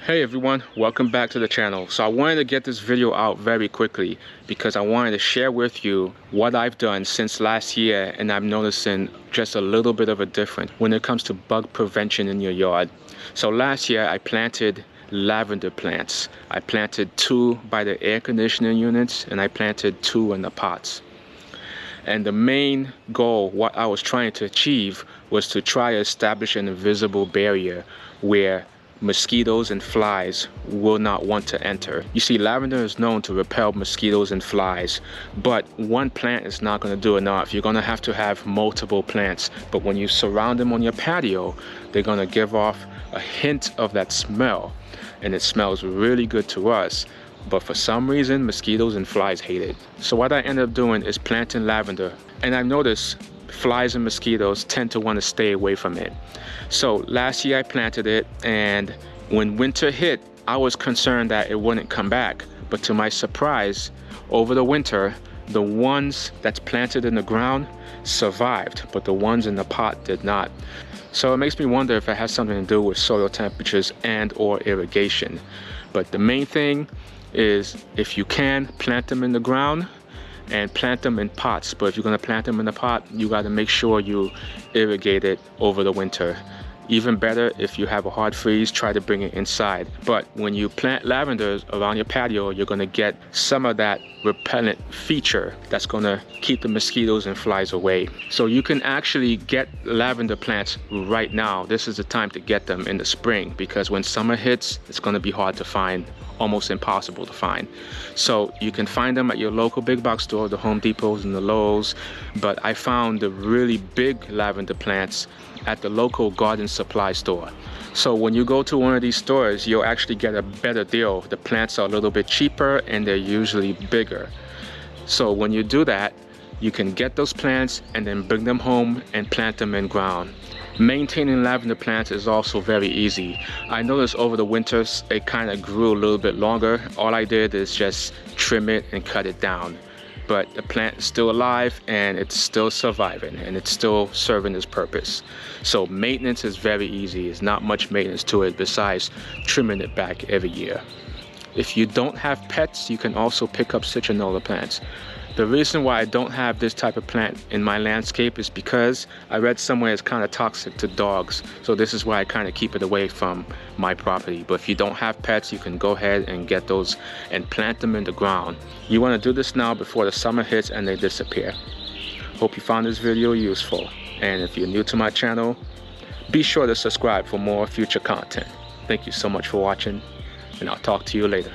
Hey everyone, welcome back to the channel. So I wanted to get this video out very quickly because I wanted to share with you what I've done since last year, and I'm noticing just a little bit of a difference when it comes to bug prevention in your yard. So last year I planted lavender plants. I planted 2 by the air conditioning units and I planted 2 in the pots. And the main goal, what I was trying to achieve, was to try to establish an invisible barrier where mosquitoes and flies will not want to enter. You see, lavender is known to repel mosquitoes and flies, but one plant is not going to do enough. You're going to have multiple plants, but when you surround them on your patio, they're going to give off a hint of that smell, and it smells really good to us. But for some reason, mosquitoes and flies hate it. So what I ended up doing is planting lavender, and I noticed flies and mosquitoes tend to want to stay away from it. So last year I planted it, and when winter hit, I was concerned that it wouldn't come back. But to my surprise, over the winter, the ones that's planted in the ground survived, but the ones in the pot did not. So it makes me wonder if it has something to do with soil temperatures and or irrigation. But the main thing is, if you can, plant them in the ground and plant them in pots. But if you're going to plant them in the pot, you got to make sure you irrigate it over the winter. Even better, if you have a hard freeze, try to bring it inside. But when you plant lavender around your patio, you're going to get some of that repellent feature that's going to keep the mosquitoes and flies away. So you can actually get lavender plants right now. This is the time to get them in the spring, because when summer hits, it's going to be hard to find, almost impossible to find. So you can find them at your local big box store, the Home Depots and the Lowe's, but I found the really big lavender plants at the local garden supply store. So when you go to one of these stores, you'll actually get a better deal. The plants are a little bit cheaper and they're usually bigger. So when you do that, you can get those plants and then bring them home and plant them in ground. Maintaining lavender plants is also very easy. I noticed over the winters it kind of grew a little bit longer. All I did is just trim it and cut it down. But the plant is still alive and it's still surviving and it's still serving its purpose. So maintenance is very easy. There's not much maintenance to it besides trimming it back every year. If you don't have pets, you can also pick up citronella plants. The reason why I don't have this type of plant in my landscape is because I read somewhere it's kind of toxic to dogs. So this is why I kind of keep it away from my property. But if you don't have pets, you can go ahead and get those and plant them in the ground. You want to do this now before the summer hits and they disappear. Hope you found this video useful. And if you're new to my channel, be sure to subscribe for more future content. Thank you so much for watching, and I'll talk to you later.